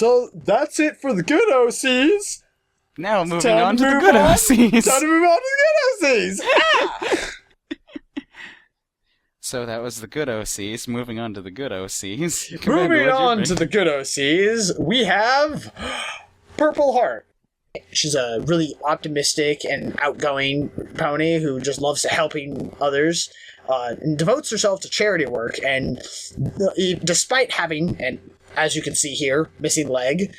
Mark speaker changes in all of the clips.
Speaker 1: So that's it for the good OCs.
Speaker 2: Now moving on to the good OCs.
Speaker 1: Time to move on to the good OCs. Ah!
Speaker 2: So that was the good OCs. Moving on to the good OCs.
Speaker 1: Moving on to the good OCs, we have Purple Heart. She's a really optimistic and outgoing pony who just loves helping others, and devotes herself to charity work, and despite having, and as you can see here, missing leg,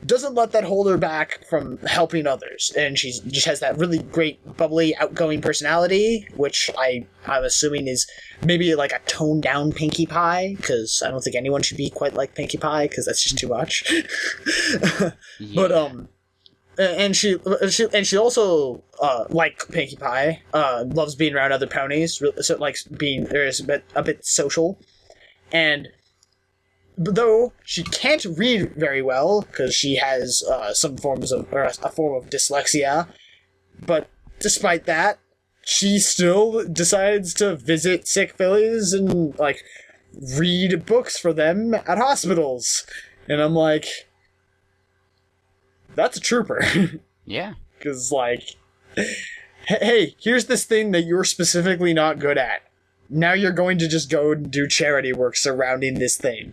Speaker 1: doesn't let that hold her back from helping others. And she just has that really great, bubbly, outgoing personality, which I'm assuming is maybe like a toned-down Pinkie Pie, because I don't think anyone should be quite like Pinkie Pie, because that's just too much.
Speaker 2: Yeah.
Speaker 1: But, and she also, like Pinkie Pie, loves being around other ponies, so likes being, a bit social, and though she can't read very well, because she has a form of dyslexia, but despite that, she still decides to visit sick fillies and, like, read books for them at hospitals. And I'm like, that's a trooper.
Speaker 2: Yeah.
Speaker 1: Because, like, hey, here's this thing that you're specifically not good at. Now you're going to just go and do charity work surrounding this thing.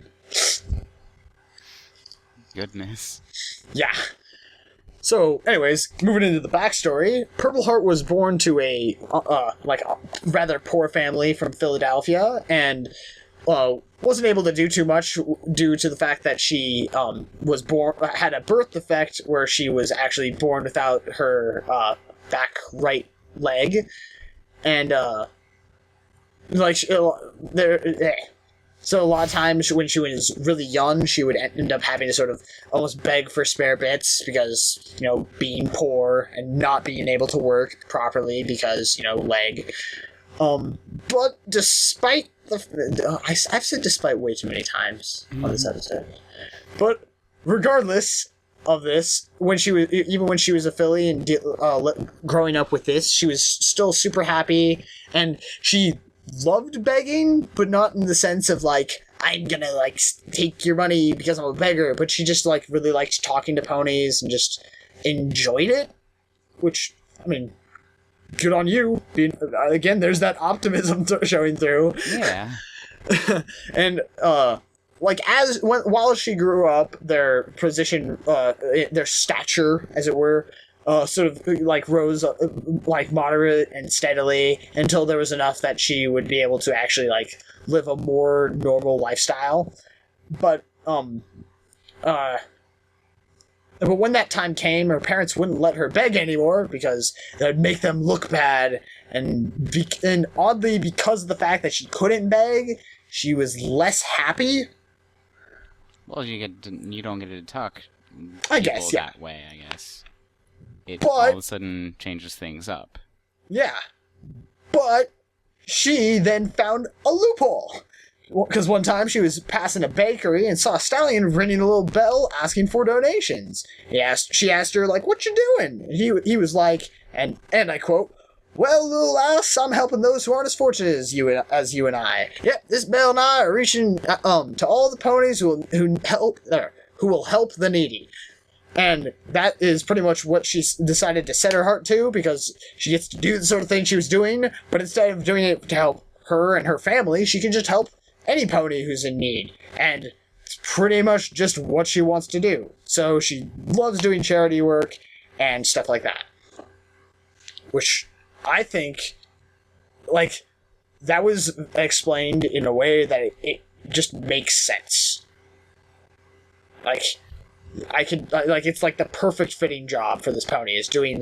Speaker 2: Goodness.
Speaker 1: Yeah. So, anyways, moving into the backstory, Purple Heart was born to a rather poor family from Philadelphia, and wasn't able to do too much due to the fact that she had a birth defect where she was actually born without her back right leg, and so a lot of times when she was really young, she would end up having to sort of almost beg for spare bits because, being poor and not being able to work properly because, leg. But despite I've said despite way too many times on this episode. But regardless of this, when she was a filly and growing up with this, she was still super happy, and she loved begging, but not in the sense of, like, I'm gonna, like, take your money because I'm a beggar, but she just, like, really liked talking to ponies and just enjoyed it, which, I mean, good on you. Again, there's that optimism showing through.
Speaker 2: Yeah.
Speaker 1: And, while she grew up, their position, their stature, as it were, sort of, like, rose, like, moderate and steadily until there was enough that she would be able to actually, like, live a more normal lifestyle. But when that time came, her parents wouldn't let her beg anymore because that would make them look bad, and oddly, because of the fact that she couldn't beg, she was less happy.
Speaker 2: Well, you don't get to talk
Speaker 1: I guess, yeah.
Speaker 2: that way, I guess. It all of a sudden changes things up. Yeah. But she then found a loophole. Because one time she was passing a bakery and saw a stallion ringing a little bell asking for donations. She asked her, like, what you doing? And he was like, and I quote, well, little lass, I'm helping those who aren't as fortunate as you and I. Yep, this bell and I are reaching to all the ponies who will help the needy. And that is pretty much what she decided to set her heart to, because she gets to do the sort of thing she was doing, but instead of doing it to help her and her family, she can just help any pony who's in need. And it's pretty much just what she wants to do. So she loves doing charity work and stuff like that. Which I think, like, that was explained in a way that it just makes sense. Like, it's like the perfect fitting job for this pony, is being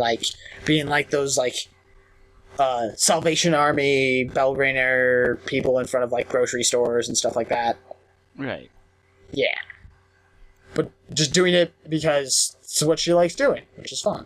Speaker 2: like those, like, Salvation Army bell ringer people in front of, like, grocery stores and stuff like that. Right. Yeah. But just doing it because it's what she likes doing, which is fun.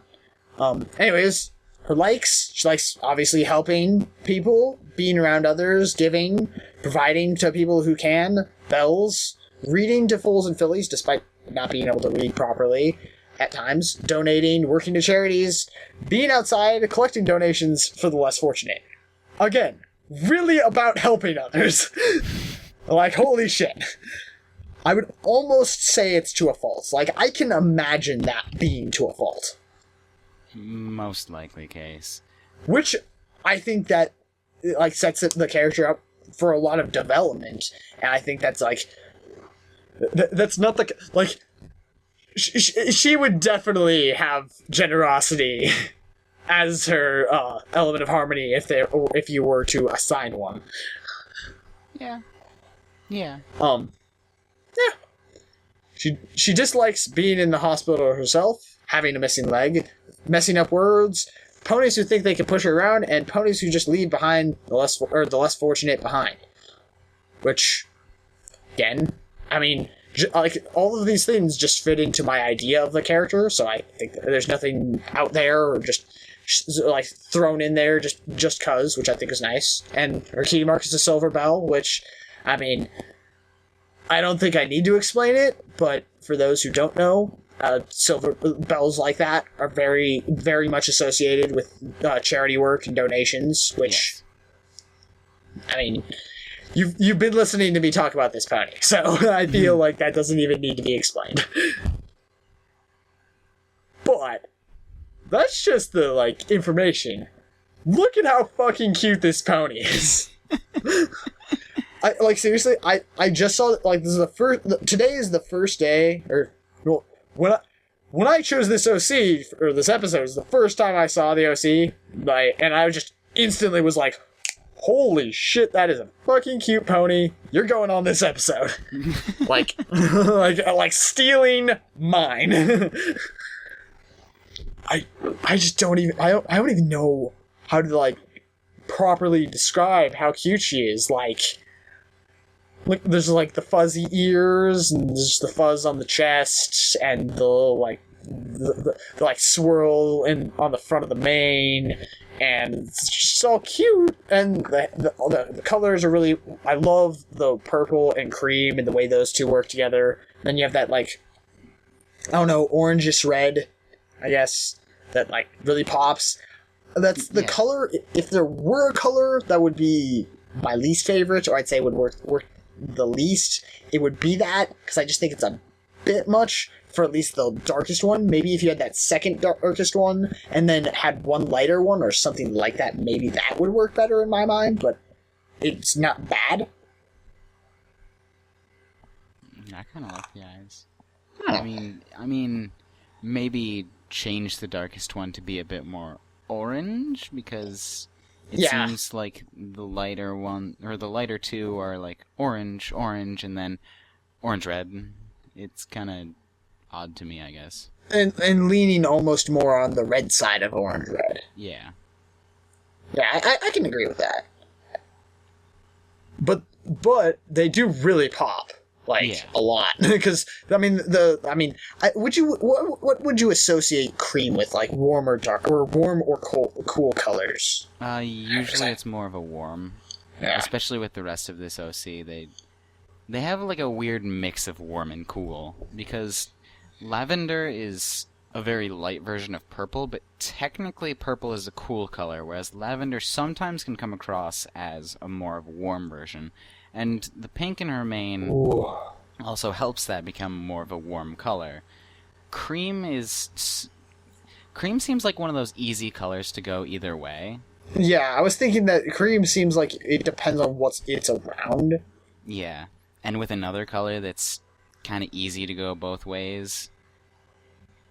Speaker 2: Anyways, she likes obviously helping people, being around others, giving, providing to people who can, bells, reading to foals and fillies despite not being able to read properly at times, donating, working to charities, being outside, collecting donations for the less fortunate. Again, really about helping others. Like, holy shit.
Speaker 1: I would almost say it's to a fault. Like, I can imagine that being to a fault.
Speaker 2: Most likely case.
Speaker 1: Which I think that, like, sets the character up for a lot of development. And I think that's, like... That's not the... Like, she would definitely have generosity as her element of harmony if you were to assign one.
Speaker 2: Yeah. Yeah.
Speaker 1: Yeah. She dislikes being in the hospital herself, having a missing leg, messing up words, ponies who think they can push her around, and ponies who just leave behind the less fortunate behind. Which, again, I mean, like, all of these things just fit into my idea of the character, so I think there's nothing out there or just like thrown in there just cause, which I think is nice. And her key mark is a silver bell, which, I mean, I don't think I need to explain it, but for those who don't know, silver bells like that are very, very much associated with charity work and donations, which, yes. I mean, you've been listening to me talk about this pony, so I feel like that doesn't even need to be explained. But that's just the, like, information. Look at how fucking cute this pony is. Seriously, I just saw, like, today is the first day, or, well, when I chose this OC, or this episode, is the first time I saw the OC, and I just instantly was like, holy shit, that is a fucking cute pony. You're going on this episode. like stealing mine. I just don't even, I don't even know how to, like, properly describe how cute she is. Like, there's, like, the fuzzy ears, and there's the fuzz on the chest, and the, like, the swirl on the front of the mane, and it's just all cute, and the colors are really... I love the purple and cream and the way those two work together. Then you have that, like, I don't know, orangish red, I guess, that, like, really pops. That's the color... If there were a color that would be my least favorite, or I'd say would work the least, it would be that, because I just think it's a bit much for at least the darkest one. Maybe if you had that second darkest one and then had one lighter one or something like that, maybe that would work better in my mind, but it's not bad.
Speaker 2: I kind of like the eyes. I mean, maybe change the darkest one to be a bit more orange, because it seems like the lighter one, or the lighter two, are like orange, and then orange-red. It's kind of odd to me, I guess. And
Speaker 1: leaning almost more on the red side of orange-red.
Speaker 2: Yeah.
Speaker 1: Yeah, I can agree with that. But they do really pop. Like, a lot. Because, what would you associate cream with? Like, warm or dark, or warm or cool colors?
Speaker 2: Usually it's more of a warm. Yeah. Especially with the rest of this OC. They have, like, a weird mix of warm and cool. Because lavender is a very light version of purple, but technically purple is a cool color, whereas lavender sometimes can come across as a more of a warm version. And the pink in her mane also helps that become more of a warm color. Cream seems like one of those easy colors to go either way.
Speaker 1: Yeah, I was thinking that cream seems like it depends on it's around.
Speaker 2: Yeah, and with another color that's kind of easy to go both ways,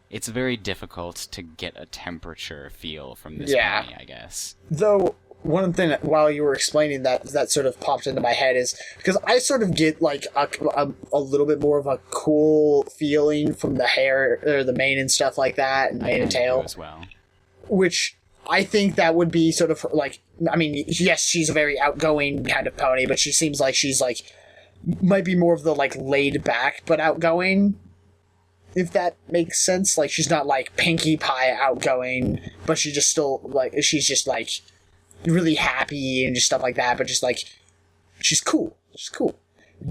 Speaker 2: it's very difficult to get a temperature feel from this pony, I guess.
Speaker 1: Though, one thing that, while you were explaining that sort of popped into my head is, because I sort of get, like, a little bit more of a cool feeling from the hair, or the mane and stuff like that, and mane and tail.
Speaker 2: As well.
Speaker 1: Which, I think that would be sort of, like, I mean, yes, she's a very outgoing kind of pony, but she seems like she's, like, might be more of the, like, laid back but outgoing, if that makes sense. Like, she's not, like, Pinkie Pie outgoing, but she just still, like, she's just, like, really happy and just stuff like that, but just, like, she's cool. She's cool.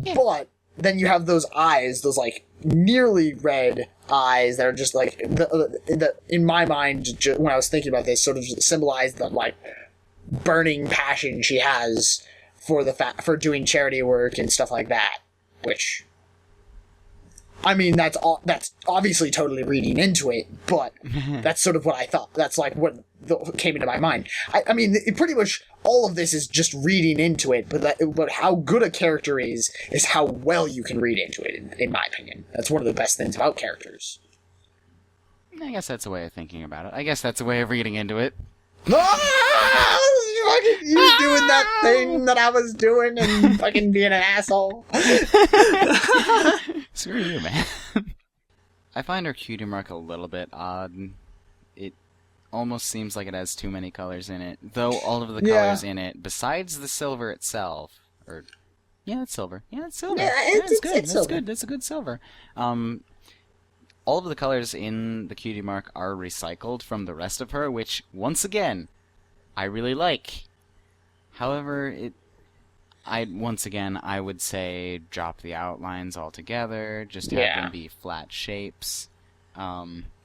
Speaker 1: Yeah. But then you have those eyes, those, like, nearly red eyes that are just, like, in my mind, when I was thinking about this, sort of symbolize the, like, burning passion she has for doing charity work and stuff like that, which, I mean, that's obviously totally reading into it, but that's sort of what I thought. That's like what came into my mind. I mean, pretty much all of this is just reading into it, but how good a character is how well you can read into it, in my opinion. That's one of the best things about characters.
Speaker 2: I guess that's a way of thinking about it. I guess that's a way of reading into it.
Speaker 1: You doing that thing that I was doing and fucking being an asshole.
Speaker 2: Screw you, man. I find her cutie mark a little bit odd. It almost seems like it has too many colors in it. Though all of the colors in it, besides the silver itself, it's silver. Yeah, it's silver.
Speaker 1: Yeah, it's good.
Speaker 2: That's good. That's a good silver. All of the colors in the cutie mark are recycled from the rest of her, which, once again, I really like. However, I would say drop the outlines altogether, just have them be flat shapes.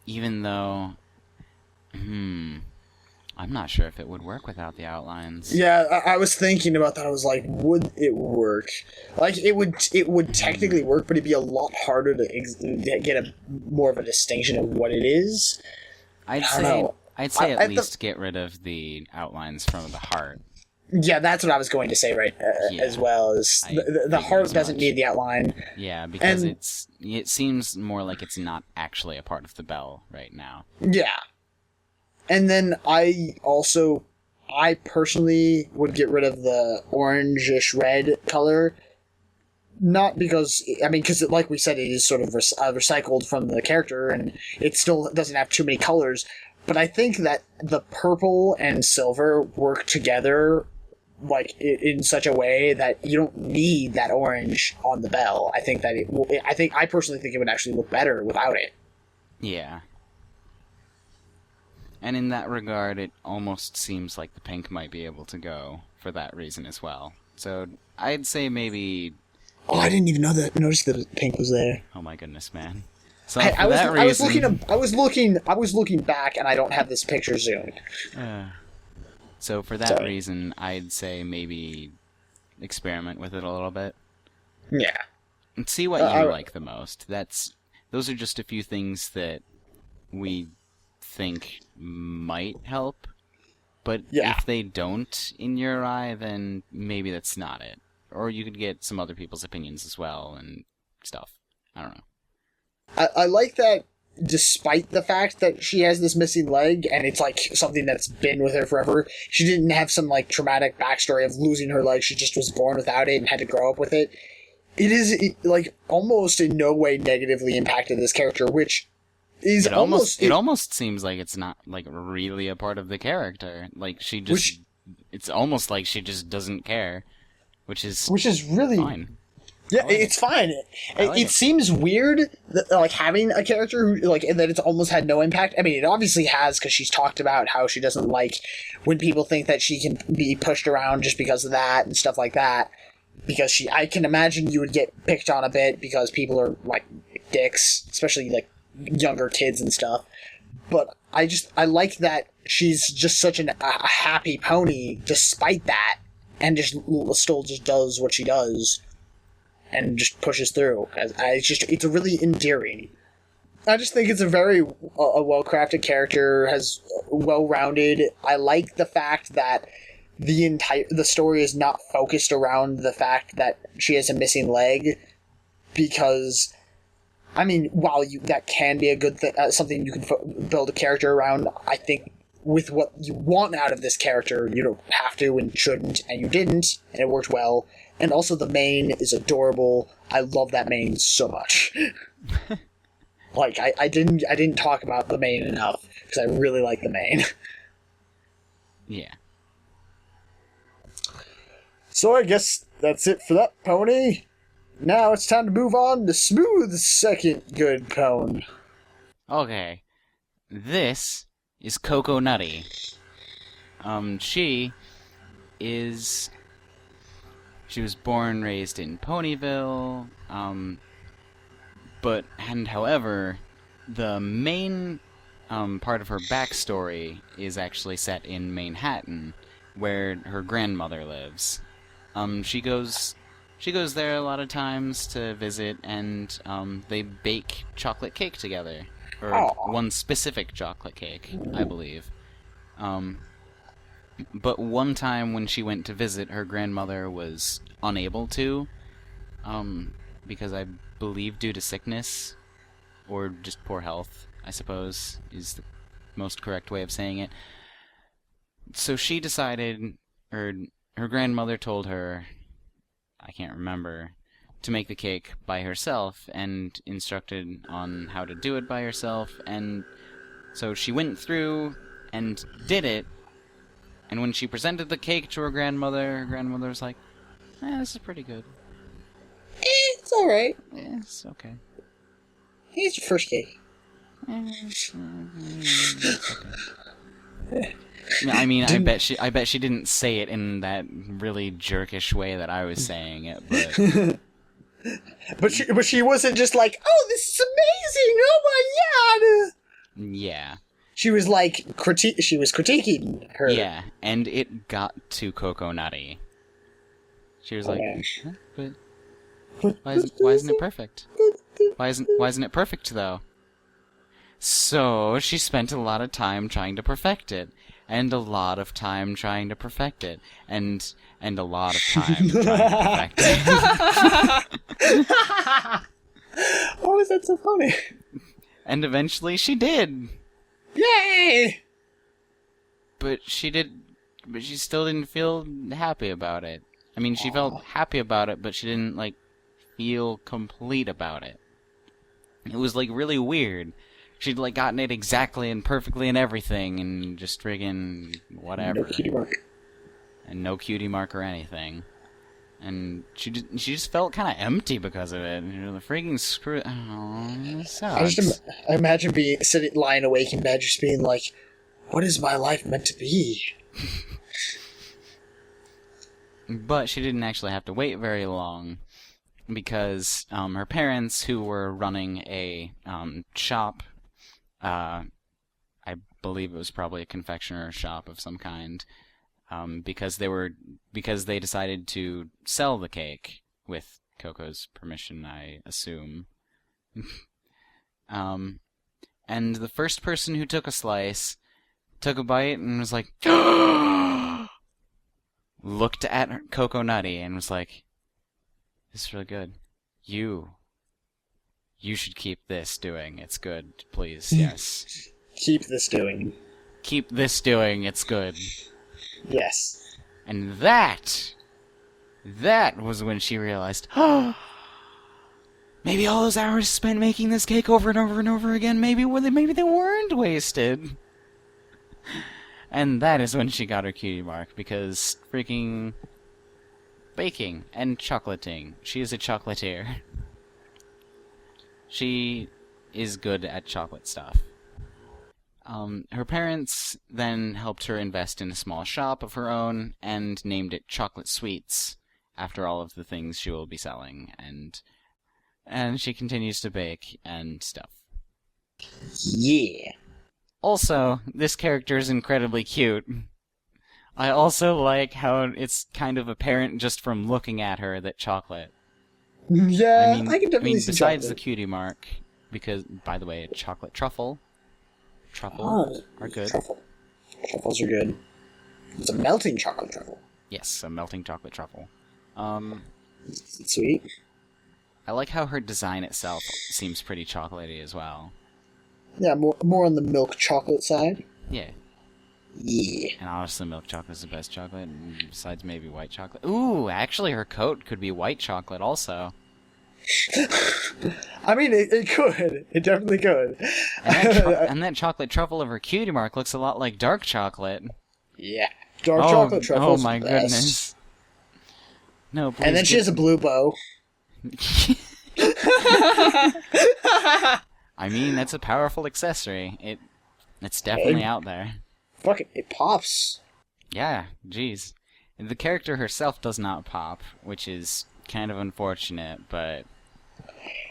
Speaker 2: Even though, I'm not sure if it would work without the outlines.
Speaker 1: Yeah, I was thinking about that. I was like, would it work? Like, it would technically work, but it'd be a lot harder to get more of a distinction of what it is.
Speaker 2: I'd say at least get rid of the outlines from the heart.
Speaker 1: Yeah, that's what I was going to say, right? As well as the heart doesn't need the outline.
Speaker 2: Yeah, because it seems more like it's not actually a part of the bell right now.
Speaker 1: Yeah. And then I personally would get rid of the orangish red color. Not because, because like we said, it is sort of recycled from the character, and it still doesn't have too many colors. But I think that the purple and silver work together, like, in such a way that you don't need that orange on the bell. I think that I personally think it would actually look better without it.
Speaker 2: Yeah. And in that regard, it almost seems like the pink might be able to go for that reason as well. So I'd say maybe...
Speaker 1: Oh, I didn't even notice that the pink was there.
Speaker 2: Oh my goodness, man. So
Speaker 1: I was looking back, and I don't have this picture zoomed.
Speaker 2: So for that reason, I'd say maybe experiment with it a little bit.
Speaker 1: Yeah.
Speaker 2: And see what you like the most. Those are just a few things that we think might help, but if they don't in your eye, then maybe that's not it. Or you could get some other people's opinions as well and stuff. I don't know.
Speaker 1: I like that despite the fact that she has this missing leg, and it's like something that's been with her forever, she didn't have some like traumatic backstory of losing her leg. She just was born without it and had to grow up with it. It is like almost in no way negatively impacted this character, which is
Speaker 2: it almost seems like it's not like really a part of the character. Like it's almost like she just doesn't care, which is really fine.
Speaker 1: Yeah, it's fine. It seems weird that, like, having a character who, like, that it's almost had no impact. I mean, it obviously has, because she's talked about how she doesn't like when people think that she can be pushed around just because of that and stuff like that. Because I can imagine you would get picked on a bit because people are, like, dicks, especially, like, younger kids and stuff. But I like that she's just such a happy pony despite that, and still just does what she does. And just pushes through. It's really endearing. I just think it's a very well-crafted character, has well-rounded. I like the fact that the story is not focused around the fact that she has a missing leg, because, I mean, while that can be a good thing, something you can build a character around, I think with what you want out of this character, you don't have to and shouldn't, and you didn't, and it worked well. And also the mane is adorable. I love that mane so much. Like, I didn't talk about the mane enough, because I really like the mane.
Speaker 2: Yeah.
Speaker 1: So I guess that's it for that pony. Now it's time to move on to Smooth's second good pony.
Speaker 2: Okay. This is Coco Nutty. She was born, raised in Ponyville, however, the main part of her backstory is actually set in Manhattan, where her grandmother lives. She goes She goes there a lot of times to visit, and they bake chocolate cake together. Or one specific chocolate cake, I believe. But one time when she went to visit, her grandmother was unable to, because I believe due to sickness, or just poor health, I suppose, is the most correct way of saying it. So she decided, or her grandmother told her, I can't remember, to make the cake by herself, and instructed on how to do it by herself, and so she went through and did it, and when she presented the cake to her grandmother was like, this is pretty good.
Speaker 1: It's alright.
Speaker 2: It's okay.
Speaker 1: It's your first cake.
Speaker 2: It's okay. I mean, I bet she didn't say it in that really jerkish way that I was saying it, but
Speaker 1: but she wasn't just like, "Oh, this is amazing! Oh my god!"
Speaker 2: Yeah.
Speaker 1: She was like She was critiquing her.
Speaker 2: Yeah, and it got to Coco Nutty. She was like, huh? "But why isn't it perfect? Why isn't it perfect though?" So she spent a lot of time trying to perfect it. And a lot of time trying to perfect it. And a lot of time trying to perfect it.
Speaker 1: Why was that so funny?
Speaker 2: And eventually she did.
Speaker 1: Yay!
Speaker 2: But she still didn't feel happy about it. I mean, she felt happy about it, but she didn't, like, feel complete about it. It was, like, really weird. She'd, like, gotten it exactly and perfectly and everything, and just friggin' whatever.
Speaker 1: No cutie mark.
Speaker 2: And no cutie mark or anything. And she just felt kind of empty because of it. The friggin' screw... Oh, it sucks.
Speaker 1: I imagine lying awake in bed, just being like, what is my life meant to be?
Speaker 2: But she didn't actually have to wait very long, because her parents, who were running a shop... I believe it was probably a confectioner shop of some kind, because they decided to sell the cake with Coco's permission, I assume. And the first person who took a slice took a bite and was like, looked at Coco Nutty and was like, "This is really good. You should keep this doing. It's good, please. Yes.
Speaker 1: Keep this doing.
Speaker 2: Keep this doing. It's good."
Speaker 1: Yes.
Speaker 2: And that was when she realized, maybe all those hours spent making this cake over and over and over again, maybe they weren't wasted. And that is when she got her cutie mark, because freaking baking and chocolating. She is a chocolatier. She is good at chocolate stuff. Her parents then helped her invest in a small shop of her own and named it Chocolate Sweets after all of the things she will be selling, and she continues to bake and stuff.
Speaker 1: Yeah.
Speaker 2: Also, this character is incredibly cute. I also like how it's kind of apparent just from looking at her that chocolate.
Speaker 1: Yeah, I can definitely see
Speaker 2: besides
Speaker 1: chocolate.
Speaker 2: the cutie mark, because, by the way, chocolate truffles are good.
Speaker 1: Truffles are good. It's a melting chocolate truffle.
Speaker 2: Yes, a melting chocolate truffle.
Speaker 1: It's sweet.
Speaker 2: I like how her design itself seems pretty chocolatey as well.
Speaker 1: Yeah, more on the milk chocolate side.
Speaker 2: Yeah.
Speaker 1: Yeah.
Speaker 2: And honestly, milk chocolate is the best chocolate, besides maybe white chocolate. Ooh, actually her coat could be white chocolate also.
Speaker 1: I mean, it could. It definitely could.
Speaker 2: And that chocolate truffle of her cutie mark looks a lot like dark chocolate.
Speaker 1: Yeah. Dark chocolate truffles.
Speaker 2: Oh my goodness. No, please.
Speaker 1: And then she has a blue bow.
Speaker 2: I mean, that's a powerful accessory. It's definitely out there.
Speaker 1: Fuck it, it pops.
Speaker 2: Yeah, jeez. The character herself does not pop, which is kind of unfortunate, but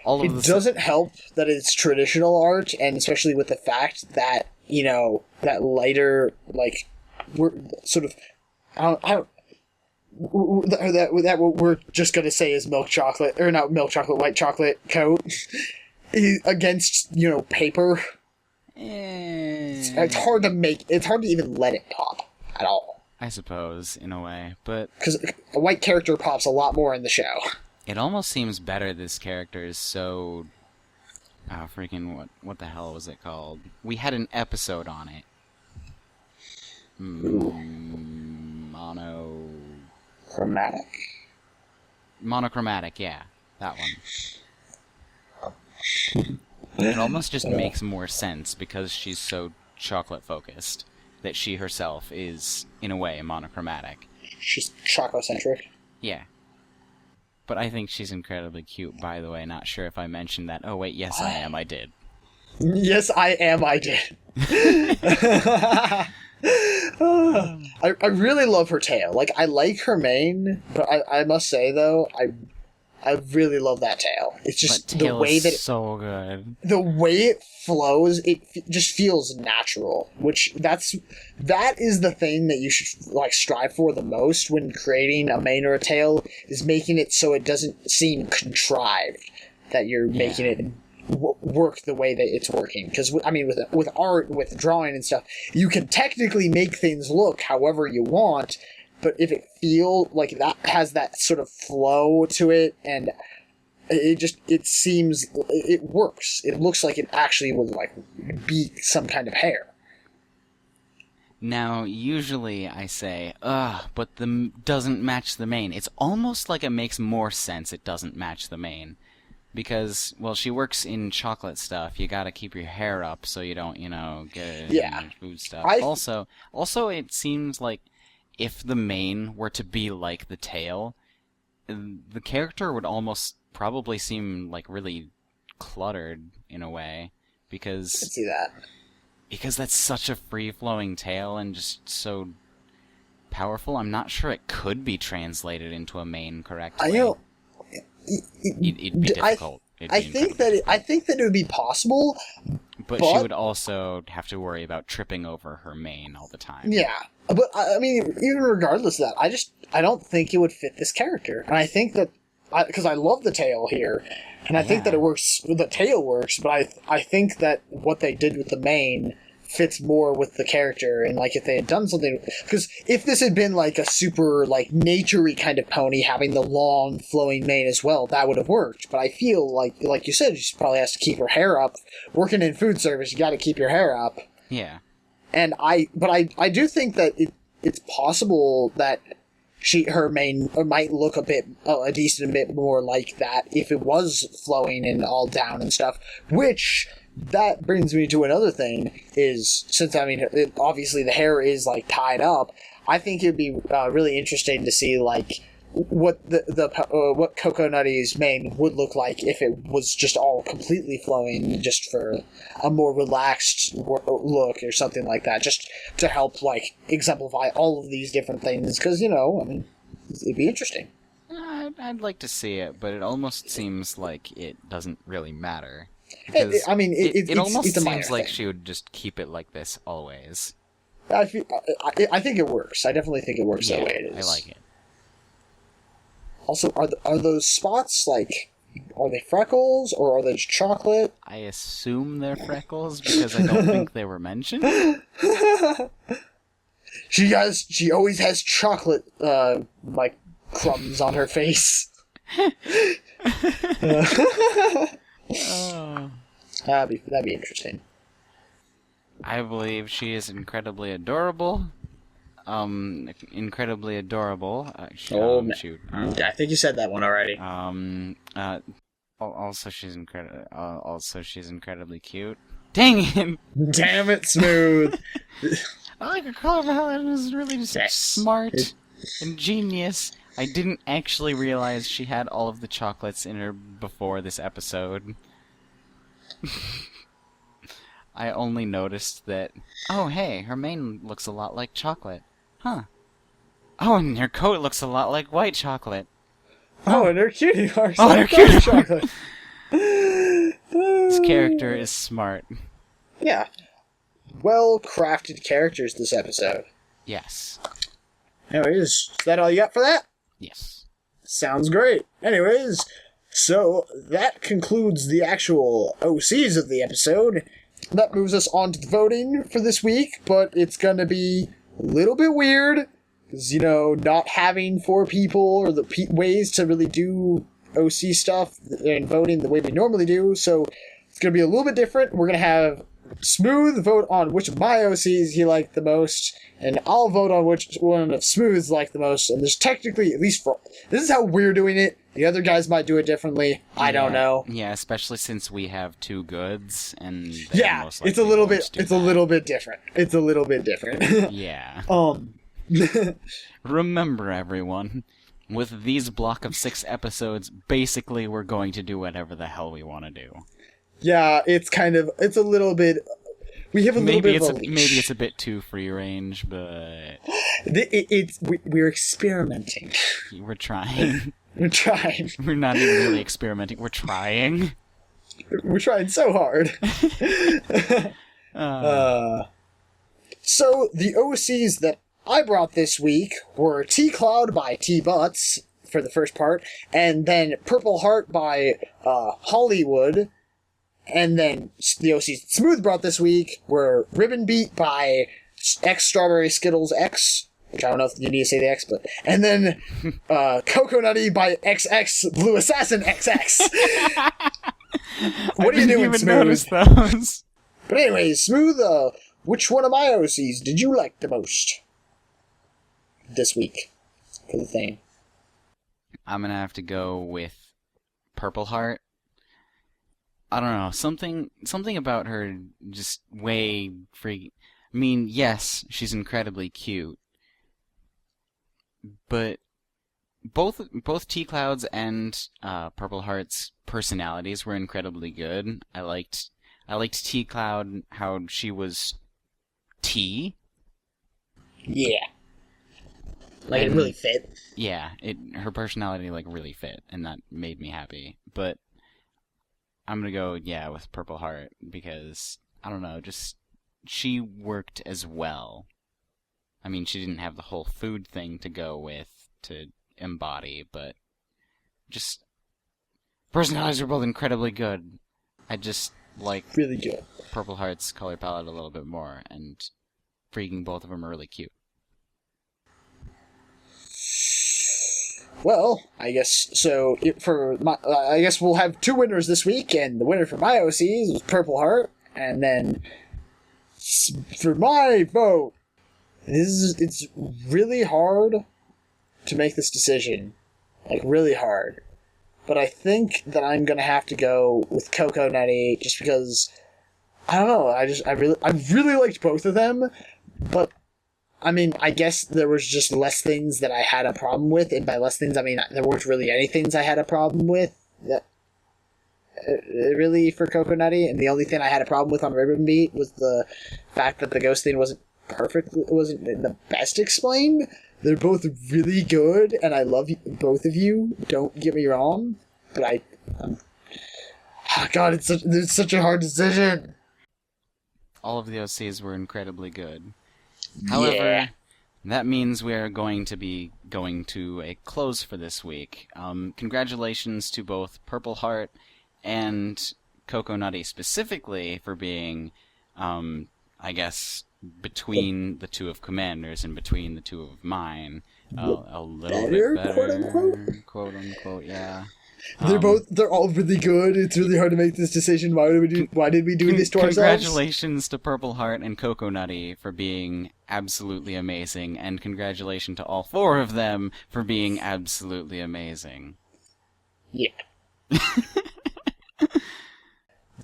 Speaker 1: it doesn't help that it's traditional art, and especially with the fact that, you know, that lighter, like, we're sort of, I don't that what we're just gonna say is milk chocolate, or not milk chocolate, white chocolate coat against, paper. It's hard to even let it pop at all.
Speaker 2: I suppose, in a way, but...
Speaker 1: Because a white character pops a lot more in the show.
Speaker 2: It almost seems better this character is so... what the hell was it called? We had an episode on it. Monochromatic, yeah. That one. It almost just makes more sense because she's so chocolate-focused that she herself is, in a way, monochromatic.
Speaker 1: She's chocolate-centric.
Speaker 2: Yeah. But I think she's incredibly cute, by the way. Not sure if I mentioned that. Oh, wait, yes, I am. I did.
Speaker 1: Yes, I am. I did. I really love her tail. Like, I like her mane, but I must say, though, I really love that tail. It's just the way that
Speaker 2: so good.
Speaker 1: The way it flows, it just feels natural. That is the thing that you should strive for the most when creating a mane or a tail, is making it so it doesn't seem contrived. That you're making it work the way that it's working. Because with art, with drawing and stuff, you can technically make things look however you want. But if it feels like that has that sort of flow to it, and it works. It looks like it actually would be some kind of hair.
Speaker 2: Now, usually I say, but doesn't match the mane. It's almost like it makes more sense it doesn't match the mane. Because, well, she works in chocolate stuff. You gotta keep your hair up so you don't, get food stuff. Also, it seems like if the mane were to be like the tail, the character would almost probably seem really cluttered in a way, because
Speaker 1: I can see that.
Speaker 2: Because that's such a free-flowing tail and just so powerful. I'm not sure it could be translated into a mane correctly. It'd be difficult.
Speaker 1: I think that it would be possible,
Speaker 2: but she would also have to worry about tripping over her mane all the time.
Speaker 1: Yeah, but even regardless of that, I don't think it would fit this character, and I think that because I love the tail here, and I think that it works. The tail works, but I think that what they did with the mane fits more with the character, and if they had done something, because if this had been a super nature-y kind of pony having the long flowing mane as well, that would have worked. But I feel like you said, she probably has to keep her hair up. Working in food service, you got to keep your hair up.
Speaker 2: Yeah.
Speaker 1: And I do think that it's possible that her mane might look a decent bit more like that if it was flowing and all down and stuff, which that brings me to another thing, is since obviously the hair is tied up, I think it'd be really interesting to see what what Coco Nutty's mane would look like if it was just all completely flowing, just for a more relaxed look or something like that, just to help exemplify all of these different things, because it'd be interesting.
Speaker 2: I'd like to see it, but it almost seems like it doesn't really matter.
Speaker 1: It
Speaker 2: almost seems like she would just keep it like this always.
Speaker 1: I think it works. I definitely think it works the way it is.
Speaker 2: I like it.
Speaker 1: Also, are those spots are they freckles or are they just chocolate?
Speaker 2: I assume they're freckles because I don't think they were mentioned.
Speaker 1: She always has chocolate crumbs on her face. That'd be interesting.
Speaker 2: I believe she is incredibly adorable. Incredibly adorable. Shoot.
Speaker 1: I think you said that one already.
Speaker 2: Also she's incredibly cute. Dang it!
Speaker 1: Damn it, Smooth.
Speaker 2: I like her color palette. It was really just smart and genius. I didn't actually realize she had all of the chocolates in her before this episode. I only noticed that, oh hey, her mane looks a lot like chocolate. Huh. Oh, and her coat looks a lot like white chocolate.
Speaker 1: Oh, and her cutie marks
Speaker 2: her cutie
Speaker 1: chocolate.
Speaker 2: This character is smart.
Speaker 1: Yeah. Well-crafted characters this episode.
Speaker 2: Yes.
Speaker 1: Anyways, is that all you got for that?
Speaker 2: Yes.
Speaker 1: Sounds great. Anyways, so that concludes the actual OCs of the episode. That moves us on to the voting for this week, but it's going to be a little bit weird, because, not having 4 people or the ways to really do OC stuff and voting the way we normally do, so it's going to be a little bit different. We're going to have Smooth vote on which of my OCs he liked the most, and I'll vote on which one of Smooth's liked the most, and there's technically, at least for... This is how we're doing it. The other guys might do it differently. I don't know.
Speaker 2: Yeah, especially since we have 2 goods, and
Speaker 1: it's a little bit different. It's a little bit different.
Speaker 2: Yeah. Remember, everyone, with these block of 6 episodes, basically we're going to do whatever the hell we want to do.
Speaker 1: Yeah, it's a little bit... We have a little bit of a leash.
Speaker 2: Maybe it's a bit too free range, but...
Speaker 1: We're experimenting.
Speaker 2: We're trying.
Speaker 1: We're trying.
Speaker 2: We're not even really experimenting. We're trying.
Speaker 1: We're trying so hard. So, the OCs that I brought this week were T-Cloud by T-Butts for the first part, and then Purple Heart by Hollywood, and then the OCs Smooth brought this week were Ribbon Beat by X Strawberry Skittles X, which I don't know if you need to say the X, but... And then Cocoa Nutty by XX Blue Assassin XX. What are you doing, Smooth?
Speaker 2: Notice those.
Speaker 1: But anyways, Smooth, which one of my OCs did you like the most this week for the thing?
Speaker 2: I'm gonna have to go with Purple Heart. I don't know, something about her just way freaky. I mean, yes, she's incredibly cute, but both T-Cloud's and Purple Heart's personalities were incredibly good. I liked T-Cloud, how she was T.
Speaker 1: Yeah. It really fit.
Speaker 2: Yeah, her personality really fit, and that made me happy. But I'm gonna go, with Purple Heart, because, I don't know, just, she worked as well. I mean, she didn't have the whole food thing to go with, to embody, but just, personalities were both incredibly good. I just like
Speaker 1: really good
Speaker 2: Purple Heart's color palette a little bit more, and freaking both of them are really cute.
Speaker 1: Well, I guess so. I guess we'll have 2 winners this week, and the winner for my OCs was Purple Heart, and then for my vote, it's really hard to make this decision, really hard. But I think that I'm gonna have to go with Cocoa Nutty, just because I don't know. I really liked both of them, but. I mean, I guess there was just less things that I had a problem with, and by less things, I mean there weren't really any things I had a problem with that really for Cocoa Nutty, and the only thing I had a problem with on Ribbon Beat was the fact that the ghost thing wasn't the best explained. They're both really good, and I love both of you. Don't get me wrong, but God, it's such a hard decision.
Speaker 2: All of the OCs were incredibly good. However, that means we are going to be going to a close for this week. Congratulations to both Purple Heart and Cocoa Nutty specifically for being, I guess, between the 2 of Commanders and between the 2 of mine. A little bit better, quote unquote. Quote unquote, yeah.
Speaker 1: They're all really good. It's really hard to make this decision. Why did we do this to ourselves?
Speaker 2: Congratulations to Purple Heart and Cocoa Nutty for being absolutely amazing, and congratulations to all 4 of them for being absolutely amazing.
Speaker 1: Yeah.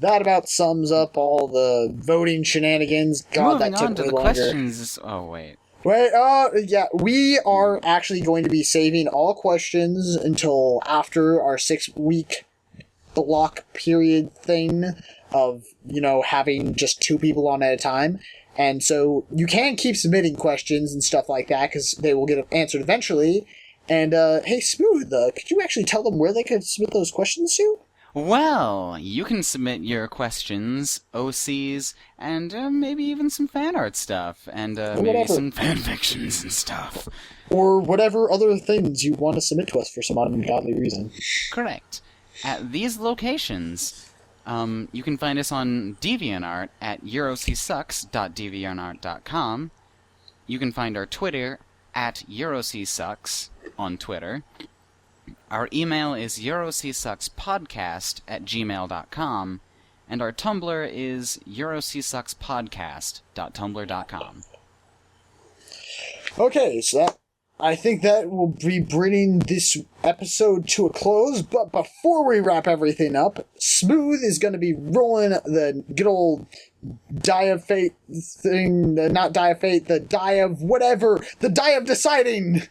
Speaker 1: That about sums up all the voting shenanigans. God,
Speaker 2: Moving
Speaker 1: that took
Speaker 2: on to
Speaker 1: way
Speaker 2: the
Speaker 1: longer.
Speaker 2: questions. Oh, wait.
Speaker 1: Wait, we are actually going to be saving all questions until after our 6-week block period thing of, having just 2 people on at a time. And so you can keep submitting questions and stuff like that, because they will get answered eventually. And, hey, Smooth, could you actually tell them where they could submit those questions to?
Speaker 2: Well, you can submit your questions, OCs, and maybe even some fan art stuff, and maybe some fan fictions and stuff.
Speaker 1: Or whatever other things you want to submit to us for some ungodly reason.
Speaker 2: Correct. At these locations, you can find us on DeviantArt at eurocsucks.deviantart.com. You can find our Twitter at eurocsucks on Twitter. Our email is eurocsuckspodcast@gmail.com, and our Tumblr is eurocsuckspodcast.tumblr.com.
Speaker 1: Okay, so I think that will be bringing this episode to a close, but before we wrap everything up, Smooth is going to be rolling the good old Die of Fate thing, not Die of Fate, the Die of whatever, the Die of Deciding,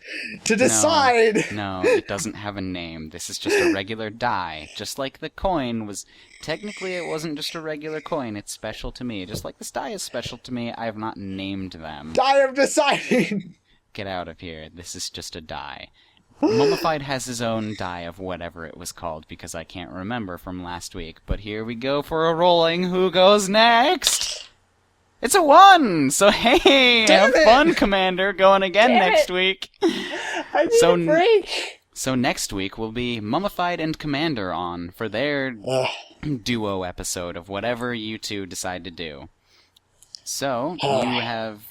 Speaker 1: to decide.
Speaker 2: No, it doesn't have a name. This is just a regular die. Just like the coin was, technically it wasn't just a regular coin, it's special to me. Just like this die is special to me, I have not named them.
Speaker 1: Die of Deciding!
Speaker 2: Get out of here, this is just a die. Mummified has his own die of whatever it was called, because I can't remember from last week. But here we go for a rolling. Who goes next? It's a 1! So hey, have fun, Commander, going again next week.
Speaker 1: I need a break.
Speaker 2: So next week will be Mummified and Commander on for their duo episode of whatever you two decide to do. So, you have...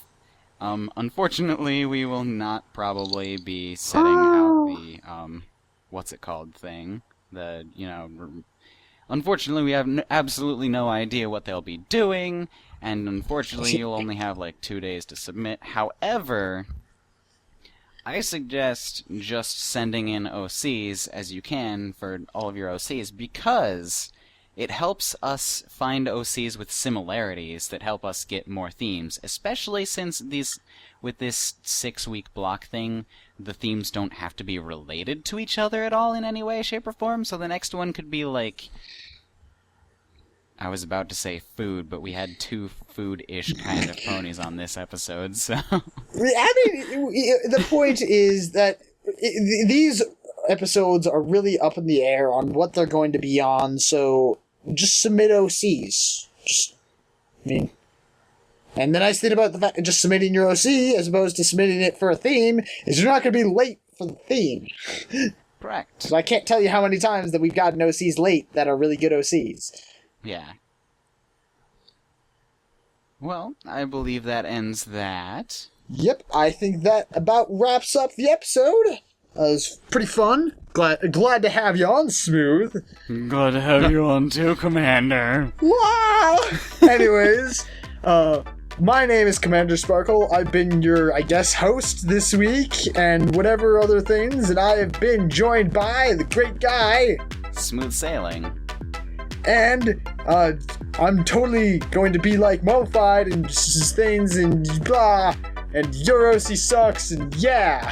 Speaker 2: unfortunately, we will not probably be setting out the, what's it called thing. Unfortunately, we have absolutely no idea what they'll be doing, and unfortunately, you'll only have, 2 days to submit. However, I suggest just sending in OCs as you can for all of your OCs, because it helps us find OCs with similarities that help us get more themes, especially since with this 6-week block thing, the themes don't have to be related to each other at all in any way, shape, or form, so the next one could be I was about to say food, but we had 2 food-ish kind of ponies on this episode, so...
Speaker 1: I mean, the point is that these episodes are really up in the air on what they're going to be on, so... just submit OCs. And the nice thing about the fact of just submitting your OC as opposed to submitting it for a theme is you're not going to be late for the theme.
Speaker 2: Correct.
Speaker 1: So I can't tell you how many times that we've gotten OCs late that are really good OCs.
Speaker 2: Yeah. Well, I believe that ends that.
Speaker 1: Yep, I think that about wraps up the episode. It was pretty fun. Glad to have you on, Smooth.
Speaker 2: Glad to have you on too, Commander.
Speaker 1: Wow! Anyways, my name is Commander Sparkle. I've been your, host this week, and whatever other things, and I have been joined by the great guy...
Speaker 2: Smooth Sailing.
Speaker 1: And, I'm totally going to be Mummified and things and blah, and your OC sucks, and yeah!